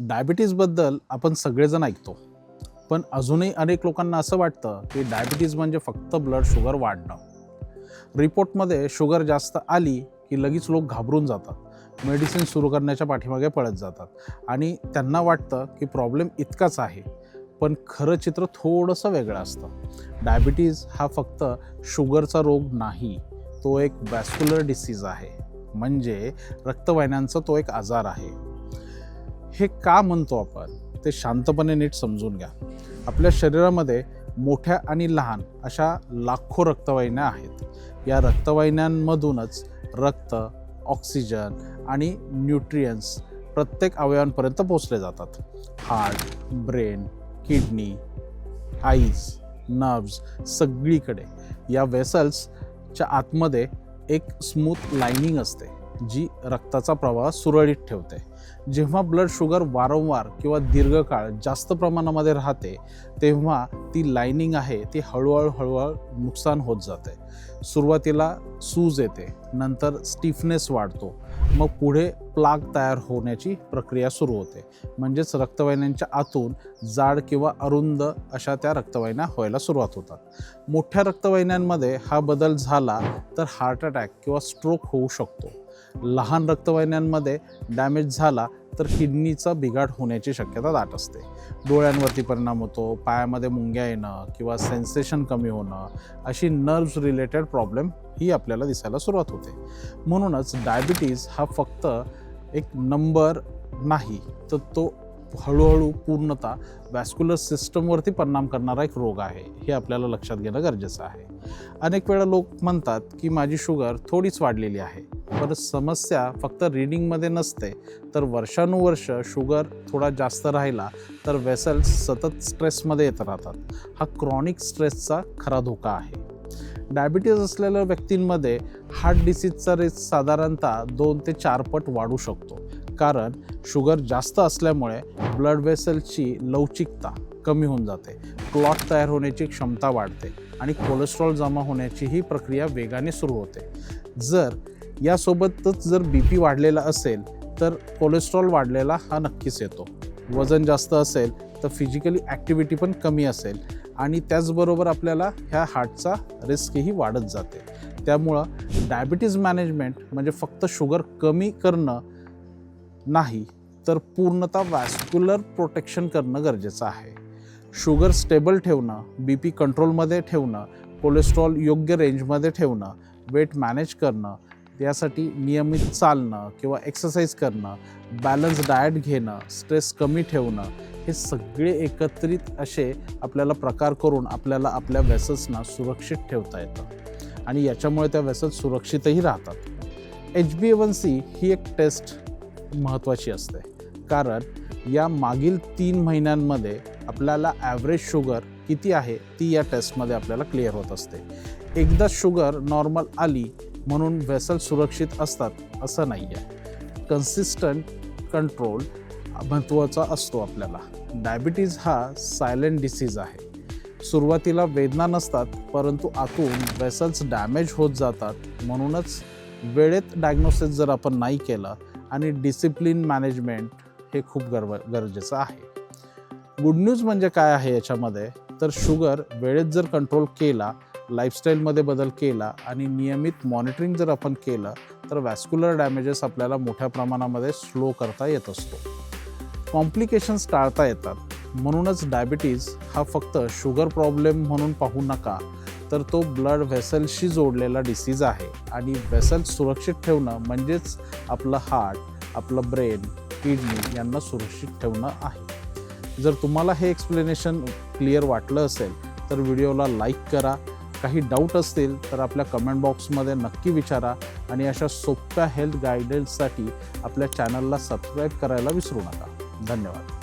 डायबिटीजबद्दल आपण सगळेजण ऐकतो, पण अजूनही अनेक लोकांना असं वाटतं की डायबिटीज म्हणजे फक्त ब्लड शुगर वाढणं. रिपोर्टमध्ये शुगर जास्त आली की लगेच लोक घाबरून जातात, मेडिसिन सुरू करण्याच्या पाठीमागे पळत जातात आणि त्यांना वाटतं की प्रॉब्लेम इतकाच आहे. पण खरं चित्र थोडंसं वेगळं असतं. डायबिटीज हा फक्त शुगरचा रोग नाही, तो एक वॅस्क्युलर डिसीज आहे. म्हणजे रक्तवाहिन्यांचा तो एक आजार आहे. हे का म्हणतो आपण ते शांतपणे नीट समजून घ्या. आपल्या शरीरामध्ये मोठ्या आणि लहान अशा लाखो रक्तवाहिन्या आहेत. या रक्तवाहिन्यांमधूनच रक्त, ऑक्सिजन आणि न्यूट्रियन्स प्रत्येक अवयवांपर्यंत पोचले जातात. Heart, brain, kidney, eyes, nerves सगळीकडे. या वेसल्सच्या आतमध्ये एक स्मूथ लाइनिंग असते जी रक्ताचा प्रवाह सुरळीत ठेवते. जेव्हा ब्लड शुगर वारंवार किंवा दीर्घकाळ जास्त प्रमाणामध्ये राहते तेव्हा ती लाइनिंग आहे ती हळूहळू नुकसान होत जाते. सुरुवातीला सूज येते, नंतर स्टिफनेस वाढतो, मग पुढे प्लाग तयार होण्याची प्रक्रिया सुरू होते. म्हणजेच रक्तवाहिन्यांच्या आतून जाड किंवा अरुंद अशा त्या रक्तवाहिन्या व्हायला सुरुवात होतात. मोठ्या रक्तवाहिन्यांमध्ये हा बदल झाला तर हार्ट अटॅक किंवा स्ट्रोक होऊ शकतो. लहान रक्तवाहिन्यांमध्ये डॅमेज झाला तर किडनीचा बिघाड होण्याची शक्यता दाट असते. डोळ्यांवरती परिणाम होतो, पायामध्ये मुंग्या येणं किंवा सेन्सेशन कमी होणं अशी नर्व्स रिलेटेड प्रॉब्लेम ही आपल्याला दिसायला सुरुवात होते. म्हणूनच डायबिटीज हा फक्त एक नंबर नाही, तर तो हळूहळू पूर्णतः वॅस्क्युलर सिस्टमवरती परिणाम करणारा एक रोग आहे. हे आपल्याला लक्षात घेणं गरजेचं आहे. अनेक वेळा लोक म्हणतात की माझी शुगर थोडीच वाढलेली आहे, पण समस्या फक्त रीडिंगमध्ये नसते, तर वर्षानुवर्ष शुगर थोडा जास्त राहिला तर वेसल्स सतत स्ट्रेसमध्ये येत राहतात. हा क्रॉनिक स्ट्रेसचा खरा धोका आहे. डायबिटीज असलेल्या व्यक्तींमध्ये हार्ट डिसीजचा रिस्क साधारणतः 2 ते 4 पट वाढू शकतो. कारण शुगर जास्त असल्यामुळे ब्लड वेसलची लवचिकता कमी होऊन जाते, क्लॉट तयार होण्याची क्षमता वाढते आणि कोलेस्ट्रॉल जमा होण्याची ही प्रक्रिया वेगाने सुरू होते. जर यासोबतच जर BP वाढलेला असेल तर कोलेस्ट्रॉल वाढलेला हा नक्कीच येतो. वजन जास्त असेल तर फिजिकली ॲक्टिव्हिटी पण कमी असेल आणि त्याचबरोबर आपल्याला ह्या हार्टचा रिस्कही वाढत जाते. त्यामुळं डायबिटीज मॅनेजमेंट म्हणजे फक्त शुगर कमी करणं नाही, तर पूर्णतः वॅस्क्युलर प्रोटेक्शन करणं गरजेचं आहे. शुगर स्टेबल ठेवणं, BP कंट्रोलमध्ये ठेवणं, कोलेस्ट्रॉल योग्य रेंजमध्ये ठेवणं, वेट मॅनेज करणं, यासाठी नियमित चालणं किंवा एक्सरसाइज करणं, बॅलन्स डाएट घेणं, स्ट्रेस कमी ठेवणं, हे सगळे एकत्रित असे आपल्याला प्रकार करून आपल्याला आपल्या वेसल्सना सुरक्षित ठेवता येतं आणि याच्यामुळे त्या वेसल्स सुरक्षितही राहतात. HbA1c ही एक टेस्ट महत्त्वाची असते, कारण या मागील 3 महिन्यांमध्ये आपल्याला ॲव्हरेज शुगर किती आहे ती या टेस्टमध्ये आपल्याला क्लिअर होत असते. एकदा शुगर नॉर्मल आली म्हणून वेसल सुरक्षित असतात असं नाही आहे. कन्सिस्टंट कंट्रोल महत्त्वाचा असतो आपल्याला. डायबिटीज हा सायलेंट डिसीज आहे. सुरुवातीला वेदना नसतात, परंतु आतून वेसल्स डॅमेज होत जातात. म्हणूनच वेळेत डायग्नोसिस जर आपण नाही केलं आणि डिसिप्लिन मॅनेजमेंट हे खूप गरजेचं आहे. गुड न्यूज म्हणजे काय आहे याच्यामध्ये, तर शुगर वेळेत जर कंट्रोल केला, लाईफस्टाईलमध्ये बदल केला आणि नियमित मॉनिटरिंग जर आपण केलं तर वॅस्क्युलर डॅमेजेस आपल्याला मोठ्या प्रमाणामध्ये स्लो करता येत असतो. कॉम्प्लिकेशन्स टाळता येतात. म्हणूनच डायबिटीज हा फक्त शुगर प्रॉब्लेम म्हणून पाहू नका, तर तो ब्लड व्हेसलशी जोडलेला डिसीज आहे आणि वेसल्स सुरक्षित ठेवणं म्हणजेच आपलं हार्ट, आपलं ब्रेन, किडनी यांना सुरक्षित ठेवणं आहे. जर तुम्हाला हे एक्सप्लेनेशन क्लिअर वाटलं असेल तर व्हिडिओला लाईक करा. काही डाऊट असतील तर आपल्या कमेंट बॉक्समध्ये नक्की विचारा आणि अशा सोप्या हेल्थ गायडन्ससाठी आपल्या चॅनलला सबस्क्राईब करायला विसरू नका. धन्यवाद.